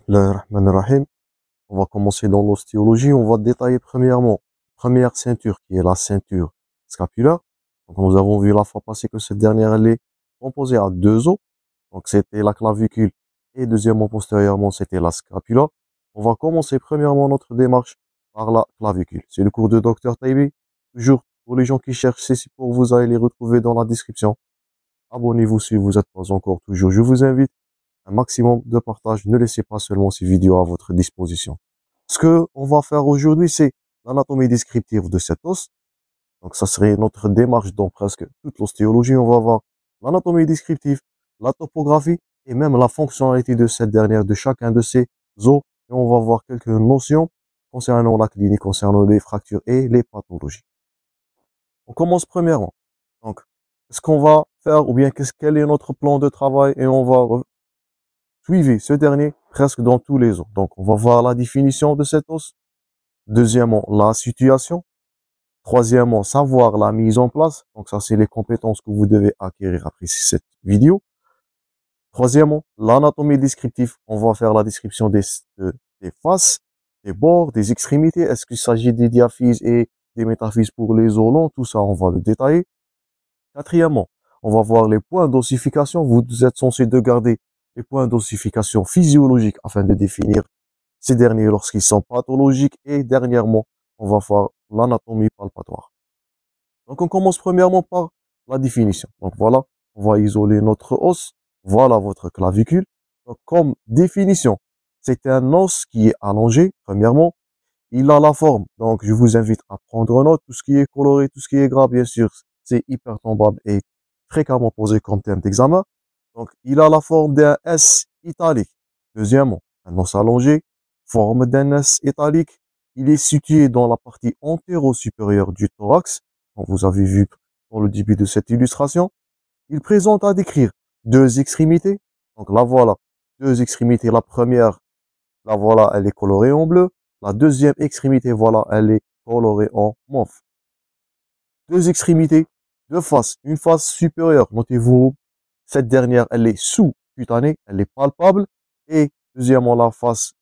Bismillahirrahmanirrahim. On va commencer dans l'ostéologie. On va détailler premièrement, première ceinture qui est la ceinture scapulaire. Donc, nous avons vu la fois passée que cette dernière, elle est composée à deux os. Donc, c'était la clavicule et deuxièmement, postérieurement, c'était la scapula. On va commencer premièrement notre démarche par la clavicule. C'est le cours de Dr Taibi. Toujours pour les gens qui cherchent ces supports, vous allez les retrouver dans la description. Abonnez-vous si vous n'êtes pas encore toujours. Je vous invite un maximum de partage. Ne laissez pas seulement ces vidéos à votre disposition. Ce que on va faire aujourd'hui, c'est l'anatomie descriptive de cet os. Donc, ça serait notre démarche dans presque toute l'ostéologie. On va voir l'anatomie descriptive, la topographie et même la fonctionnalité de cette dernière, de chacun de ces os. Et on va voir quelques notions concernant la clinique, concernant les fractures et les pathologies. On commence premièrement. Donc, qu'est-ce qu'on va faire ou bien quel est notre plan de travail et on va suivre ce dernier presque dans tous les os. Donc, on va voir la définition de cet os. Deuxièmement, la situation. Troisièmement, savoir la mise en place. Donc, ça, c'est les compétences que vous devez acquérir après cette vidéo. Troisièmement, l'anatomie descriptive. On va faire la description des faces, des bords, des extrémités. Est-ce qu'il s'agit des diaphyses et des métaphyses pour les os longs? Tout ça, on va le détailler. Quatrièmement, on va voir les points d'ossification. Vous êtes censé de garder les points d'ossification physiologiques afin de définir ces derniers lorsqu'ils sont pathologiques. Et dernièrement, on va voir l'anatomie palpatoire. Donc, on commence premièrement par la définition. Donc, voilà, on va isoler notre os. Voilà votre clavicule. Donc, comme définition, c'est un os qui est allongé, premièrement. Il a la forme. Donc, je vous invite à prendre note. Tout ce qui est coloré, tout ce qui est gras, bien sûr, c'est hyper tombable et fréquemment posé comme thème d'examen. Donc, il a la forme d'un S italique. Deuxièmement, un os allongé, forme d'un S italique. Il est situé dans la partie antéro-supérieure du thorax. Comme vous avez vu dans le début de cette illustration. Il présente à décrire deux extrémités. Donc, là, voilà, deux extrémités. La première, là, voilà, elle est colorée en bleu. La deuxième extrémité, voilà, elle est colorée en mauve. Deux extrémités, deux faces. Une face supérieure, notez-vous, cette dernière, elle est sous-cutanée, elle est palpable. Et deuxièmement, la face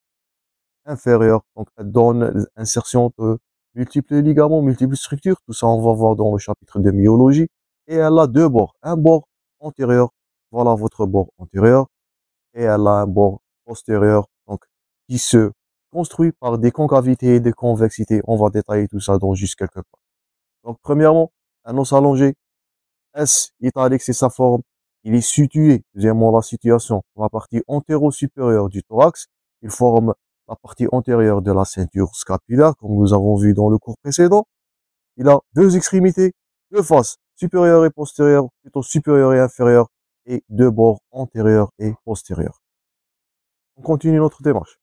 inférieure, donc elle donne l'insertion de multiples ligaments, multiples structures. Tout ça, on va voir dans le chapitre de myologie. Et elle a deux bords. Un bord antérieur, voilà votre bord antérieur. Et elle a un bord postérieur, donc qui se construit par des concavités et des convexités. On va détailler tout ça dans juste quelques pas. Donc, premièrement, un os allongé, S italique, c'est sa forme. Il est situé, deuxièmement, la situation, dans la partie antéro-supérieure du thorax. Il forme la partie antérieure de la ceinture scapulaire, comme nous avons vu dans le cours précédent. Il a deux extrémités, deux faces, supérieure et postérieure, plutôt supérieure et inférieure, et deux bords antérieurs et postérieurs. On continue notre démarche.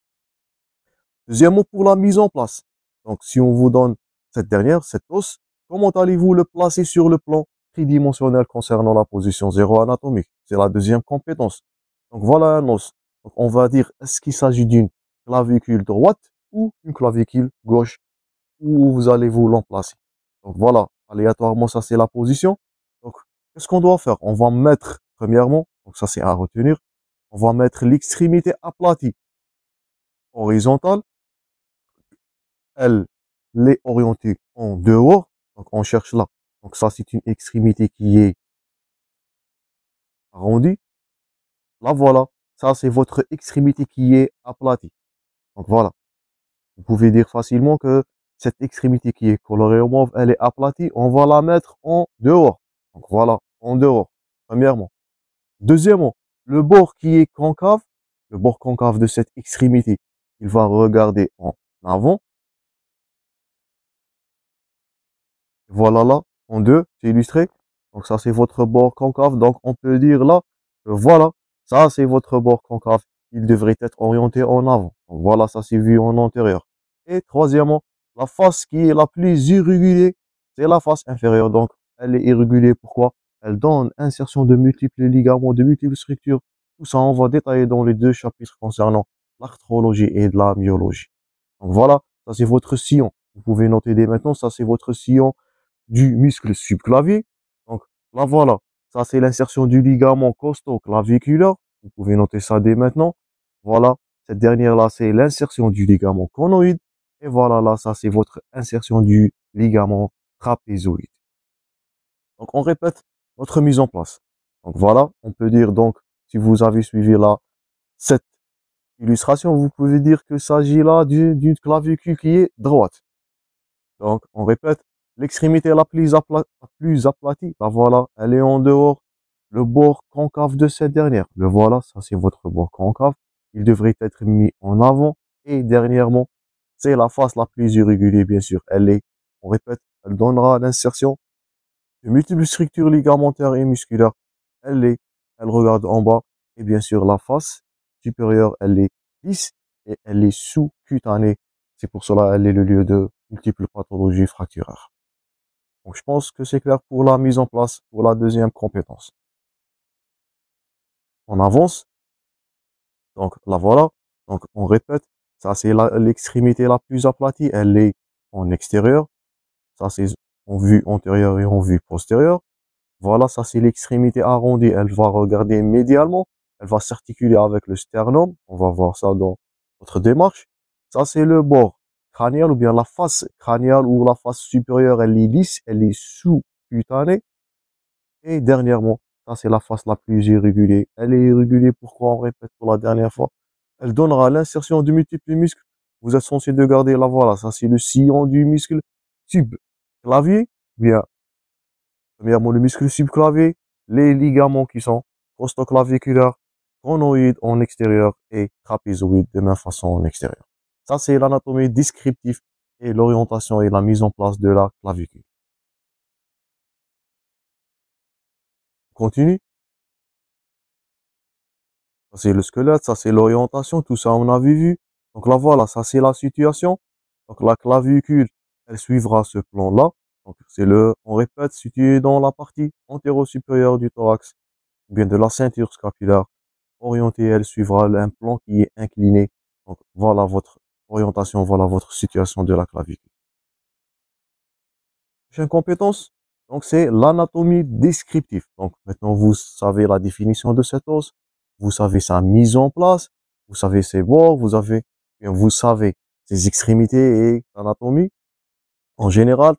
Deuxièmement, pour la mise en place. Donc, si on vous donne cette dernière, cet os, comment allez-vous le placer sur le plan tridimensionnel concernant la position zéro anatomique? C'est la deuxième compétence. Donc, voilà un os. Donc, on va dire, est-ce qu'il s'agit d'une clavicule droite ou une clavicule gauche? Où vous allez vous l'emplacer? Donc, voilà, aléatoirement, ça c'est la position. Donc, qu'est-ce qu'on doit faire? On va mettre, premièrement, donc ça c'est à retenir, on va mettre l'extrémité aplatie horizontale. Elle est orientée en dehors. Donc, on cherche là. Donc, ça, c'est une extrémité qui est arrondie. Là, voilà. Ça, c'est votre extrémité qui est aplatie. Donc, voilà. Vous pouvez dire facilement que cette extrémité qui est colorée au mauve, elle est aplatie. On va la mettre en dehors. Donc, voilà. En dehors. Premièrement. Deuxièmement, le bord qui est concave, le bord concave de cette extrémité, il va regarder en avant. Voilà là, en deux, c'est illustré. Donc ça, c'est votre bord concave. Donc on peut dire là, que voilà, ça c'est votre bord concave. Il devrait être orienté en avant. Donc voilà, ça c'est vu en antérieur. Et troisièmement, la face qui est la plus irrégulière, c'est la face inférieure. Donc elle est irrégulière. Pourquoi? Elle donne insertion de multiples ligaments, de multiples structures. Tout ça, on va détailler dans les deux chapitres concernant l'arthrologie et de la myologie. Donc voilà, ça c'est votre sillon. Vous pouvez noter dès maintenant, ça c'est votre sillon du muscle subclavier. Donc là voilà, ça c'est l'insertion du ligament costo-claviculaire. Vous pouvez noter ça dès maintenant. Voilà, Cette dernière-là, c'est l'insertion du ligament conoïde. Et voilà, là, ça, c'est votre insertion du ligament trapézoïde. Donc, on répète notre mise en place. Donc, voilà, on peut dire donc, si vous avez suivi là, cette illustration, vous pouvez dire qu'il s'agit là d'une clavicule qui est droite. Donc, on répète, l'extrémité la plus aplatie, la voilà, elle est en dehors, le bord concave de cette dernière. Le voilà, ça c'est votre bord concave. Il devrait être mis en avant. Et dernièrement, c'est la face la plus irrégulière, bien sûr. On répète, elle donnera l'insertion de multiples structures ligamentaires et musculaires. Elle regarde en bas. Et bien sûr, la face supérieure, elle est lisse et elle est sous-cutanée. C'est pour cela qu'elle est le lieu de multiples pathologies fracturaires. Donc, je pense que c'est clair pour la mise en place pour la deuxième compétence. On avance. Donc, la voilà. Donc, on répète. Ça, c'est l'extrémité la plus aplatie. Elle est en extérieur. Ça, c'est en vue antérieure et en vue postérieure. Voilà, ça, c'est l'extrémité arrondie. Elle va regarder médialement. Elle va s'articuler avec le sternum. On va voir ça dans notre démarche. Ça, c'est le bord crânial ou bien la face crâniale ou la face supérieure. Elle est lisse. Elle est sous-cutanée. Et dernièrement, ça, c'est la face la plus irrégulière. Elle est irrégulière. Pourquoi? On répète pour la dernière fois. Elle donnera l'insertion de multiples muscles. Vous êtes censé de garder la voilà. Ça, c'est le sillon du muscle subclavier. Bien, premièrement, le muscle subclavier, les ligaments qui sont costoclaviculaires, conoïdes en extérieur et trapézoïdes de même façon en extérieur. Ça, c'est l'anatomie descriptive et l'orientation et la mise en place de la clavicule. On continue. Ça, c'est le squelette, ça, c'est l'orientation, tout ça, on avait vu. Donc là, voilà, ça, c'est la situation. Donc la clavicule, elle suivra ce plan-là. Donc on répète, situé dans la partie antéro-supérieure du thorax, ou bien de la ceinture scapulaire. Orientée, elle suivra un plan qui est incliné. Donc voilà votre orientation, voilà votre situation de la clavicule. Prochaine compétence, donc c'est l'anatomie descriptive. Donc maintenant vous savez la définition de cet os, vous savez sa mise en place, vous savez ses bords, vous savez ses extrémités et l'anatomie en général.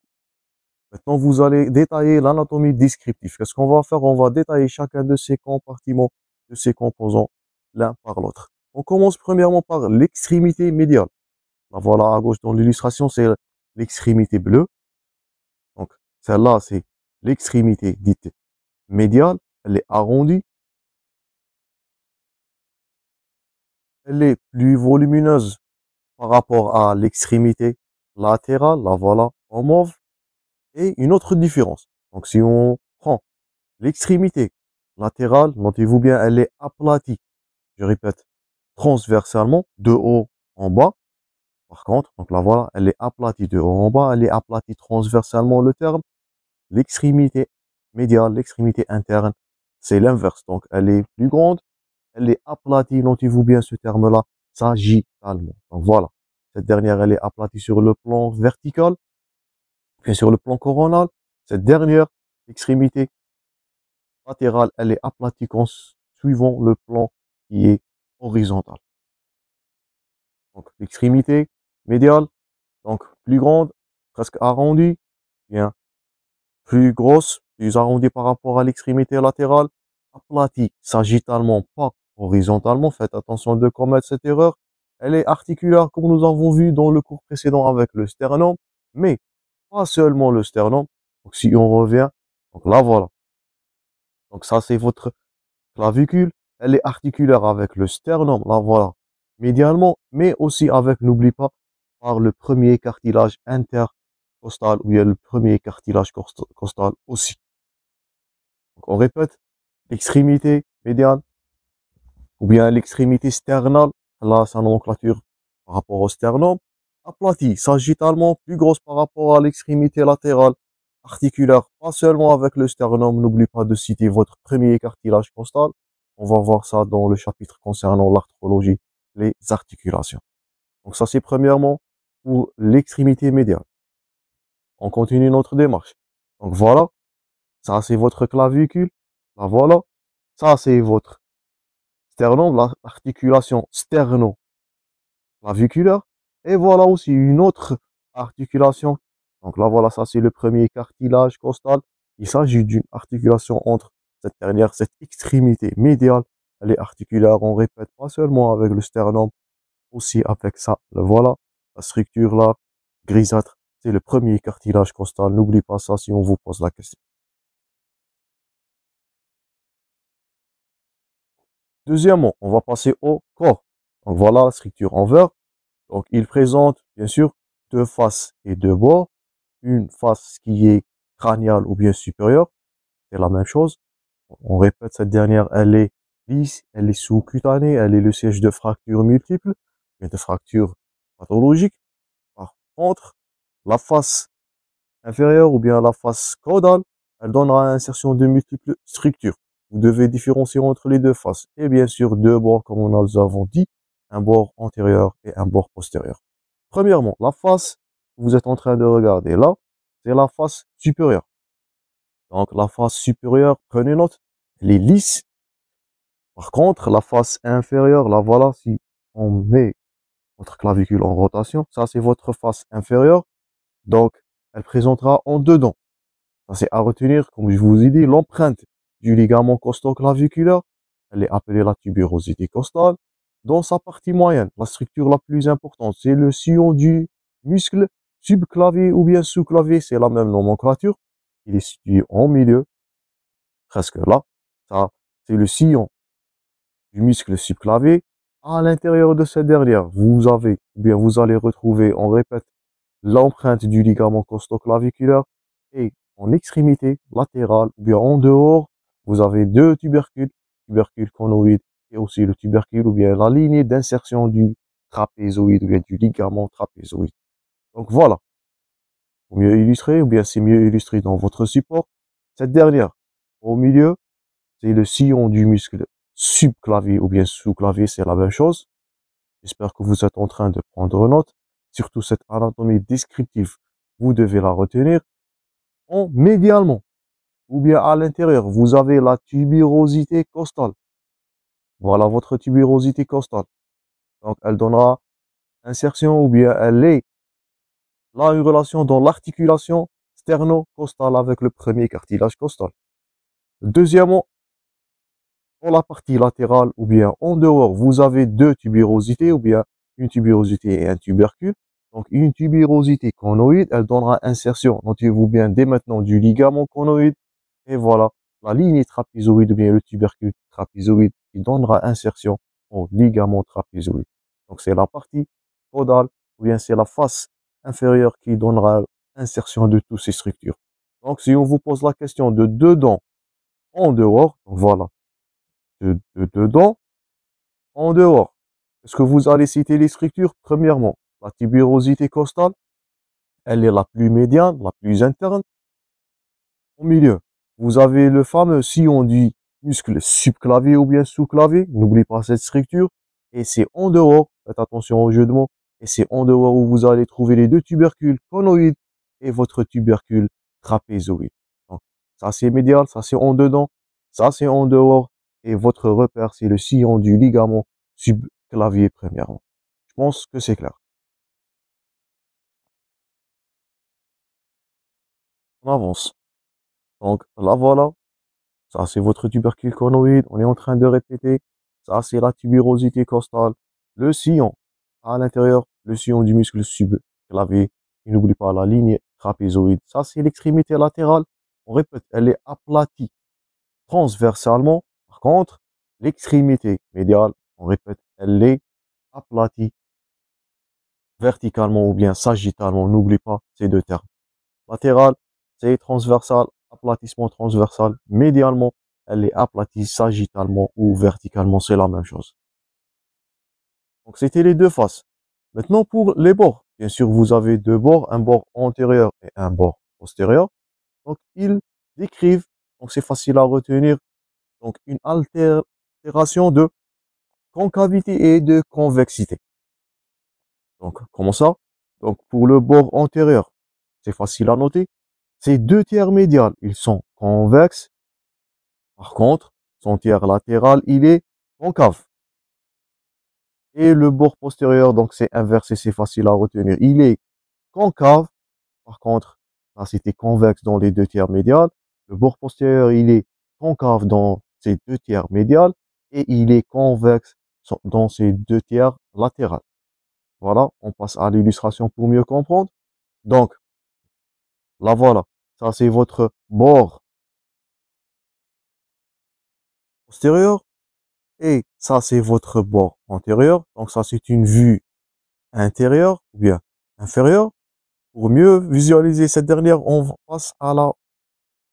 Maintenant vous allez détailler l'anatomie descriptive. Qu'est-ce qu'on va faire? On va détailler chacun de ces compartiments, de ces composants l'un par l'autre. On commence premièrement par l'extrémité médiale. La voilà à gauche dans l'illustration, c'est l'extrémité bleue. Donc, celle-là, c'est l'extrémité dite médiale. Elle est arrondie. Elle est plus volumineuse par rapport à l'extrémité latérale. La voilà en mauve. Et une autre différence. Donc, si on prend l'extrémité latérale, notez-vous bien, elle est aplatie. Je répète, transversalement, de haut en bas. Par contre, donc la voilà, elle est aplatie de haut en bas. Elle est aplatie transversalement, le terme. L'extrémité médiale, l'extrémité interne, c'est l'inverse. Donc, elle est plus grande, elle est aplatie, notez-vous bien ce terme-là, sagittalement. Donc, voilà. Cette dernière, elle est aplatie sur le plan vertical, puis sur le plan coronal. Cette dernière extrémité latérale, elle est aplatie suivant le plan qui est horizontal. Donc, l'extrémité médiale, donc plus grande, presque arrondie, bien plus grosse, plus arrondie par rapport à l'extrémité latérale, aplatie sagittalement, pas horizontalement. Faites attention de commettre cette erreur. Elle est articulaire comme nous avons vu dans le cours précédent avec le sternum, mais pas seulement le sternum. Donc si on revient, donc là voilà. Donc ça c'est votre clavicule. Elle est articulaire avec le sternum, là voilà, médialement, mais aussi avec, n'oublie pas, par le premier cartilage intercostal, ou il y a le premier cartilage costal aussi. Donc on répète, l'extrémité médiane, ou bien l'extrémité sternale, là sa nomenclature par rapport au sternum, aplatie, sagittalement, plus grosse par rapport à l'extrémité latérale, articulaire, pas seulement avec le sternum, n'oublie pas de citer votre premier cartilage costal. On va voir ça dans le chapitre concernant l'arthrologie, les articulations. Donc ça c'est premièrement pour l'extrémité médiane. On continue notre démarche. Donc voilà, ça c'est votre clavicule, là voilà, ça c'est votre sternum, l'articulation claviculaire. Et voilà aussi une autre articulation. Donc là, voilà, ça c'est le premier cartilage costal. Il s'agit d'une articulation entre cette dernière, cette extrémité médiale. Elle est articulaire, on répète pas seulement avec le sternum, aussi avec ça. Voilà, la structure là, grisâtre, c'est le premier cartilage costal. N'oublie pas ça si on vous pose la question. Deuxièmement, on va passer au corps. Donc voilà la structure envers. Donc il présente bien sûr deux faces et deux bords. Une face qui est crâniale ou bien supérieure, c'est la même chose. On répète, cette dernière, elle est lisse, elle est sous-cutanée, elle est le siège de fractures multiples, et de fractures pathologiques. Par contre, la face inférieure ou bien la face caudale, elle donnera insertion de multiples structures. Vous devez différencier entre les deux faces. Et bien sûr, deux bords, comme nous avons dit, un bord antérieur et un bord postérieur. Premièrement, la face que vous êtes en train de regarder là, c'est la face supérieure. Donc la face supérieure, prenez note, elle est lisse. Par contre, la face inférieure, la voilà, si on met votre clavicule en rotation, ça c'est votre face inférieure. Donc, elle présentera en dedans. Ça c'est à retenir, comme je vous ai dit, l'empreinte du ligament costoclaviculaire, elle est appelée la tubérosité costale. Dans sa partie moyenne, la structure la plus importante, c'est le sillon du muscle subclavier ou bien sous-clavier, c'est la même nomenclature. Il est situé en milieu, presque là. Ça, c'est le sillon du muscle subclavier. À l'intérieur de cette dernière, vous avez, ou bien vous allez retrouver, on répète, l'empreinte du ligament costoclaviculaire et en extrémité latérale, ou bien en dehors, vous avez deux tubercules, tubercule conoïde et aussi le tubercule ou bien la lignée d'insertion du trapézoïde ou bien du ligament trapézoïde. Donc voilà, pour mieux illustrer, ou bien c'est mieux illustré dans votre support. Cette dernière, au milieu, c'est le sillon du muscle subclavier ou bien sous-clavier, c'est la même chose. J'espère que vous êtes en train de prendre note. Surtout cette anatomie descriptive, vous devez la retenir. En médialement, ou bien à l'intérieur, vous avez la tubérosité costale. Voilà votre tubérosité costale. Donc, elle donnera insertion ou bien elle est là une relation dans l'articulation sterno-costale avec le premier cartilage costal. Deuxièmement, pour la partie latérale ou bien en dehors, vous avez deux tubérosités ou bien une tubérosité et un tubercule. Donc une tubérosité conoïde, elle donnera insertion, notez-vous bien dès maintenant, du ligament conoïde. Et voilà, la ligne trapézoïde ou bien le tubercule trapézoïde qui donnera insertion au ligament trapézoïde. Donc c'est la partie caudale ou bien c'est la face inférieure qui donnera insertion de toutes ces structures. Donc si on vous pose la question de dedans en dehors, voilà, de dedans en dehors. Est-ce que vous allez citer les structures? Premièrement, la tubérosité costale, elle est la plus médiane, la plus interne. Au milieu, vous avez le fameux sillon du muscle subclavier ou bien sous-clavier. N'oubliez pas cette structure. Et c'est en dehors, faites attention au jeu de mots, et c'est en dehors où vous allez trouver les deux tubercules conoïdes et votre tubercule trapézoïde. Donc, ça c'est médial, ça c'est en dedans, ça c'est en dehors, et votre repère c'est le sillon du ligament subclavier premièrement. Je pense que c'est clair. On avance. Donc là voilà, ça, c'est votre tubercule conoïde. On est en train de répéter. Ça, c'est la tubérosité costale. Le sillon à l'intérieur, le sillon du muscle subclavier. Et n'oublie pas la ligne trapézoïde. Ça, c'est l'extrémité latérale. On répète, elle est aplatie transversalement. Par contre, l'extrémité médiale, on répète, elle est aplatie verticalement ou bien sagittalement. N'oublie pas ces deux termes. Latéral, c'est transversal, aplatissement transversal. Médialement, elle est aplatie sagittalement ou verticalement, c'est la même chose. Donc, c'était les deux faces. Maintenant, pour les bords. Bien sûr, vous avez deux bords, un bord antérieur et un bord postérieur. Donc, ils décrivent, donc c'est facile à retenir, donc une altération de concavité et de convexité. Donc, comment ça? Donc, pour le bord antérieur, c'est facile à noter. Ces deux tiers médials, ils sont convexes. Par contre, son tiers latéral, il est concave. Et le bord postérieur, donc c'est inversé, c'est facile à retenir. Il est concave. Par contre, là, c'était convexe dans les deux tiers médiales. Le bord postérieur, il est concave dans ses deux tiers médiales et il est convexe dans ses deux tiers latérales. Voilà, on passe à l'illustration pour mieux comprendre. Donc, là voilà, ça c'est votre bord postérieur et ça c'est votre bord antérieur. Donc ça c'est une vue intérieure ou bien inférieure. Pour mieux visualiser cette dernière, on passe à la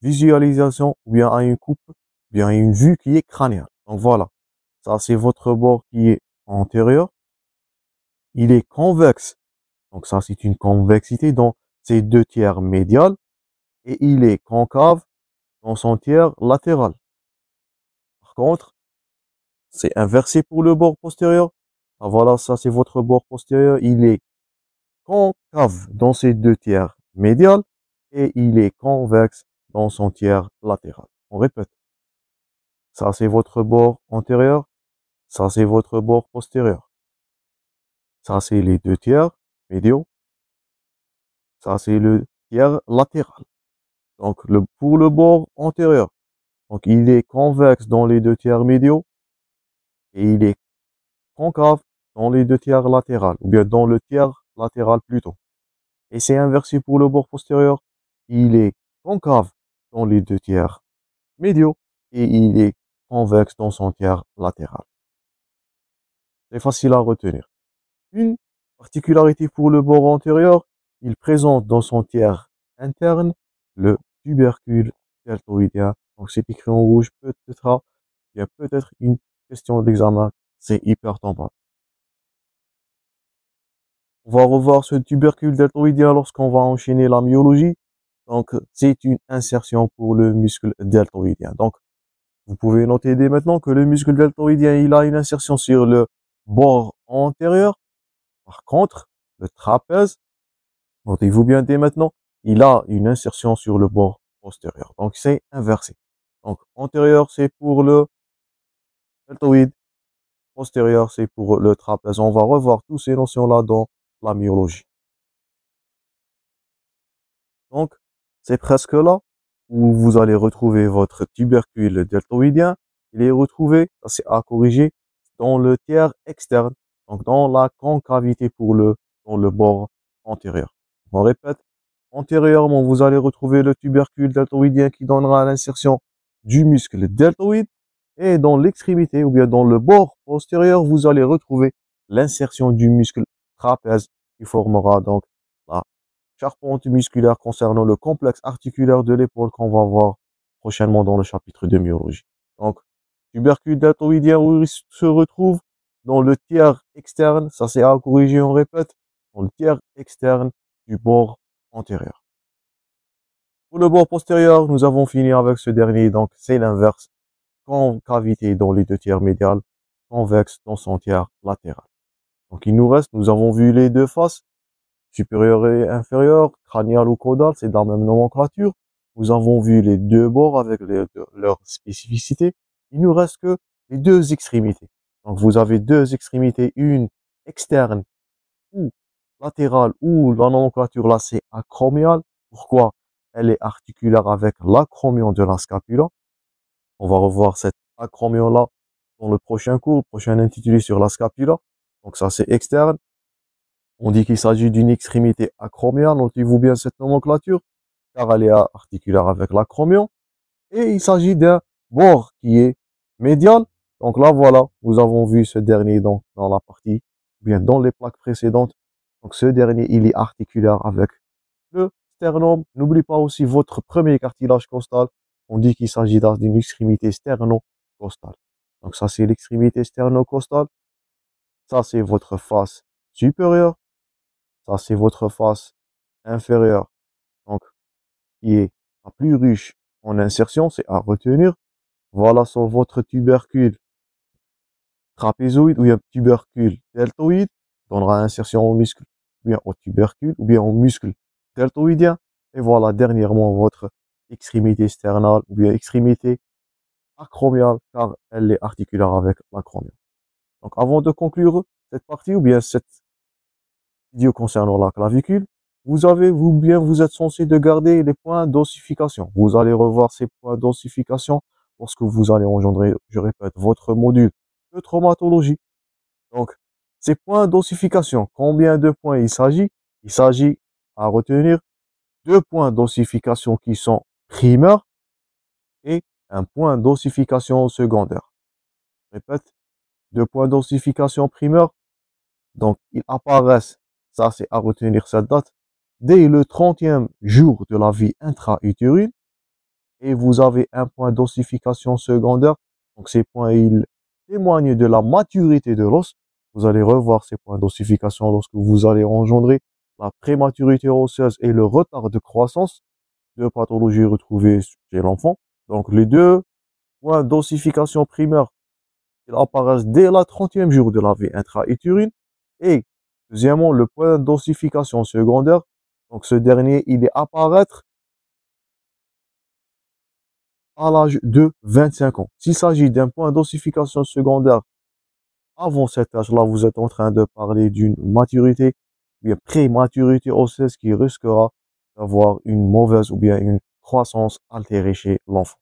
visualisation ou bien à une coupe, ou bien à une vue qui est crânienne. Donc voilà, ça c'est votre bord qui est antérieur. Il est convexe. Donc ça c'est une convexité dans ses deux tiers médiales et il est concave dans son tiers latéral. Par contre, c'est inversé pour le bord postérieur. Ah, voilà, ça c'est votre bord postérieur. Il est concave dans ses deux tiers médiales et il est convexe dans son tiers latéral. On répète. Ça c'est votre bord antérieur. Ça c'est votre bord postérieur. Ça c'est les deux tiers médiaux. Ça c'est le tiers latéral. Donc pour le bord antérieur, donc il est convexe dans les deux tiers médiaux et il est concave dans les deux tiers latérales, ou bien dans le tiers latéral plutôt. Et c'est inversé pour le bord postérieur. Il est concave dans les deux tiers médiaux et il est convexe dans son tiers latéral. C'est facile à retenir. Une particularité pour le bord antérieur, il présente dans son tiers interne le tubercule deltoïdien. Donc c'est écrit en rouge, peut-être, il y a peut-être une question d'examen, c'est hyper temporaire. On va revoir ce tubercule deltoïdien lorsqu'on va enchaîner la myologie. Donc, c'est une insertion pour le muscle deltoïdien. Donc, vous pouvez noter dès maintenant que le muscle deltoïdien, il a une insertion sur le bord antérieur. Par contre, le trapèze, notez-vous bien dès maintenant, il a une insertion sur le bord postérieur. Donc, c'est inversé. Donc, antérieur, c'est pour le deltoïde. Postérieur, c'est pour le trapèze. On va revoir toutes ces notions-là dans la myologie. Donc, c'est presque là où vous allez retrouver votre tubercule deltoïdien. Il est retrouvé, ça c'est à corriger, dans le tiers externe, donc dans la concavité dans le bord antérieur. On répète, antérieurement, vous allez retrouver le tubercule deltoïdien qui donnera l'insertion du muscle deltoïde. Et dans l'extrémité, ou bien dans le bord postérieur, vous allez retrouver l'insertion du muscle trapèze qui formera donc la charpente musculaire concernant le complexe articulaire de l'épaule qu'on va voir prochainement dans le chapitre de myologie. Donc, tubercule deltoïdien où il se retrouve dans le tiers externe, ça c'est à corriger, on répète, dans le tiers externe du bord antérieur. Pour le bord postérieur, nous avons fini avec ce dernier, donc c'est l'inverse. Concavité dans les deux tiers médiales, convexe dans son tiers latéral. Donc il nous reste, nous avons vu les deux faces, supérieure et inférieure, crânial ou caudal, c'est dans la même nomenclature. Nous avons vu les deux bords avec leurs spécificités. Il nous reste que les deux extrémités. Donc vous avez deux extrémités, une externe ou latérale, ou la nomenclature là c'est acromiale. Pourquoi? Elle est articulaire avec l'acromion de la scapula. On va revoir cet acromion là dans le prochain cours, prochain intitulé sur la scapula. Donc ça c'est externe. On dit qu'il s'agit d'une extrémité acromiale, notez-vous bien cette nomenclature, car elle est articulaire avec l'acromion. Et il s'agit d'un bord qui est médial. Donc là, voilà, nous avons vu ce dernier dans la partie, bien dans les plaques précédentes. Donc ce dernier, il est articulaire avec le sternum. N'oubliez pas aussi votre premier cartilage costal. On dit qu'il s'agit d'une extrémité sterno-costale. Donc ça, c'est l'extrémité sterno-costale. Ça, c'est votre face supérieure. Ça, c'est votre face inférieure, donc qui est la plus riche en insertion, c'est à retenir. Voilà sur votre tubercule trapézoïde ou bien tubercule deltoïde, donnera insertion au muscle, ou bien au tubercule, ou bien au muscle deltoïdien. Et voilà dernièrement votre extrémité sternale ou bien extrémité acromiale, car elle est articulaire avec l'acromion. Donc avant de conclure, cette partie ou bien cette vidéo concernant la clavicule, vous êtes censé de garder les points d'ossification. Vous allez revoir ces points d'ossification lorsque vous allez engendrer, je répète, votre module de traumatologie. Donc, ces points d'ossification, combien de points il s'agit? Il s'agit à retenir 2 points d'ossification qui sont primaires et un point d'ossification secondaire. Je répète, 2 points d'ossification primaires. Donc, ils apparaissent, ça c'est à retenir cette date, dès le 30e jour de la vie intra-utérine. Et vous avez un point d'ossification secondaire. Donc, ces points, ils témoignent de la maturité de l'os. Vous allez revoir ces points d'ossification lorsque vous allez engendrer la prématurité osseuse et le retard de croissance, de pathologies retrouvées chez l'enfant. Donc, les 2 points d'ossification primaires, ils apparaissent dès la 30e jour de la vie intra-utérine. Et deuxièmement, le point d'ossification secondaire, donc ce dernier, il est apparaître à l'âge de 25 ans. S'il s'agit d'un point d'ossification secondaire avant cet âge-là, vous êtes en train de parler d'une maturité, ou bien prématurité osseuse qui risquera d'avoir une mauvaise ou bien une croissance altérée chez l'enfant.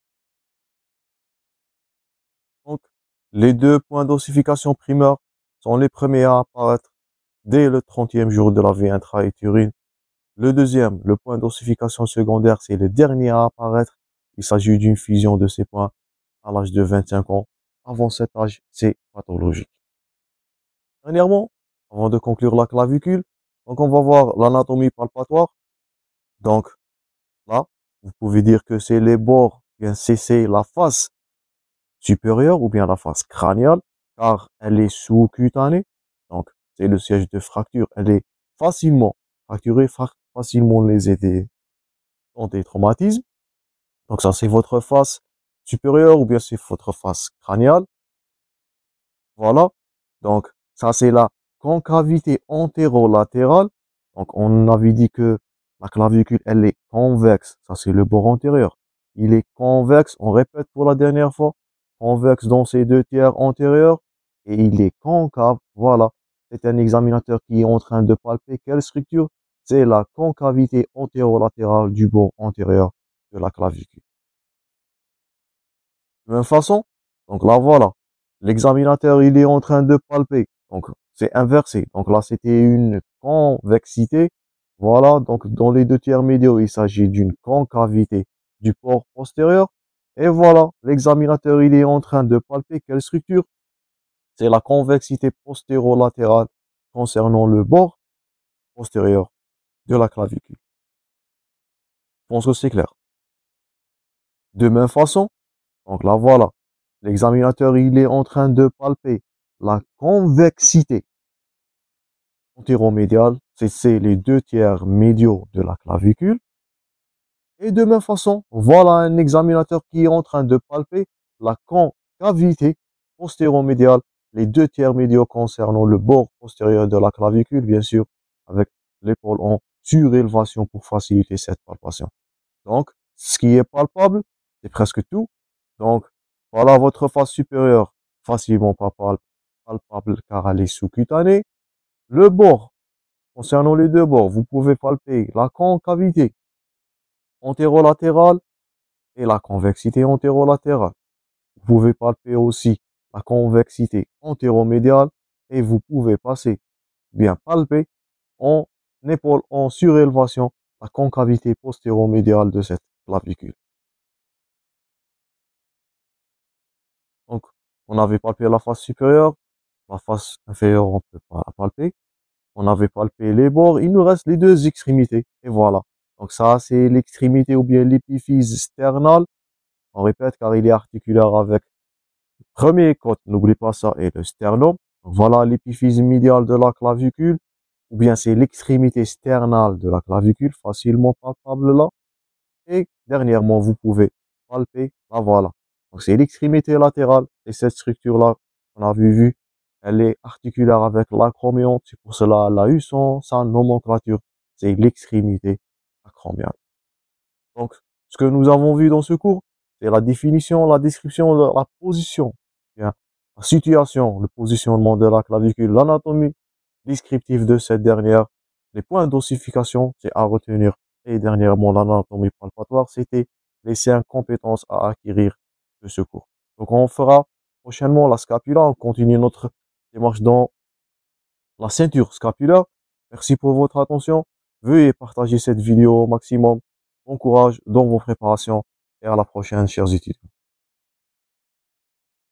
Donc, les 2 points d'ossification primaires sont les premiers à apparaître dès le 30e jour de la vie intra-utérine. Le deuxième, le point d'ossification secondaire, c'est le dernier à apparaître. Il s'agit d'une fusion de ces points à l'âge de 25 ans. Avant cet âge, c'est pathologique. Dernièrement, avant de conclure la clavicule, donc on va voir l'anatomie palpatoire. Donc là, vous pouvez dire que c'est les bords, bien c'est la face supérieure ou bien la face crâniale, car elle est sous-cutanée. Donc c'est le siège de fracture. Elle est facilement fracturée, facilement lésée dans des traumatismes. Donc ça, c'est votre face supérieure ou bien c'est votre face crâniale. Voilà. Donc ça, c'est la concavité antérolatérale. Donc on avait dit que la clavicule, elle est convexe. Ça, c'est le bord antérieur. Il est convexe. On répète pour la dernière fois. Convexe dans ses 2 tiers antérieurs. Et il est concave. Voilà. C'est un examinateur qui est en train de palper quelle structure? C'est la concavité antérolatérale du bord antérieur de la clavicule. De même façon, donc là voilà, l'examinateur il est en train de palper, donc c'est inversé. Donc là c'était une convexité, voilà, donc dans les 2 tiers médiaux il s'agit d'une concavité du port postérieur. Et voilà, l'examinateur il est en train de palper quelle structure? C'est la convexité postérolatérale concernant le bord postérieur de la clavicule. Je pense que c'est clair. De même façon, donc là voilà, l'examinateur il est en train de palper la convexité antéromédiale, c'est les 2 tiers médiaux de la clavicule. Et de même façon, voilà un examinateur qui est en train de palper la concavité postéromédiale, les 2 tiers médiaux concernant le bord postérieur de la clavicule, bien sûr, avec l'épaule en surélévation pour faciliter cette palpation. Donc, ce qui est palpable, c'est presque tout. Donc, voilà votre face supérieure, facilement palpable car elle est sous-cutanée. Le bord, concernant les 2 bords, vous pouvez palper la concavité antérolatérale et la convexité antérolatérale. Vous pouvez palper aussi la convexité antéromédiale et vous pouvez passer, bien palper en épaule en surélévation la concavité postéromédiale de cette clavicule. Donc, on avait palpé la face supérieure, la face inférieure, on peut pas la palper. On avait palpé les bords, il nous reste les 2 extrémités. Et voilà. Donc ça, c'est l'extrémité ou bien l'épiphyse sternale. On répète car il est articulaire avec le premier côte, n'oublie pas ça, et le sternum. Donc voilà l'épiphyse médiale de la clavicule, ou bien c'est l'extrémité sternale de la clavicule, facilement palpable là. Et dernièrement, vous pouvez palper, là voilà. Donc c'est l'extrémité latérale et cette structure-là, on avait vu, elle est articulaire avec l'acromion. C'est pour cela elle a eu sa nomenclature. C'est l'extrémité acromiale. Donc, ce que nous avons vu dans ce cours, c'est la définition, la description, la position, bien, la situation, le positionnement de la clavicule, l'anatomie descriptive de cette dernière, les points d'ossification, c'est à retenir. Et dernièrement, l'anatomie palpatoire, c'était les 5 compétences à acquérir de ce cours. Donc, on fera prochainement la scapula. On continue notre démarche dans la ceinture scapulaire. Merci pour votre attention. Veuillez partager cette vidéo au maximum. Bon courage dans vos préparations et à la prochaine, chers étudiants.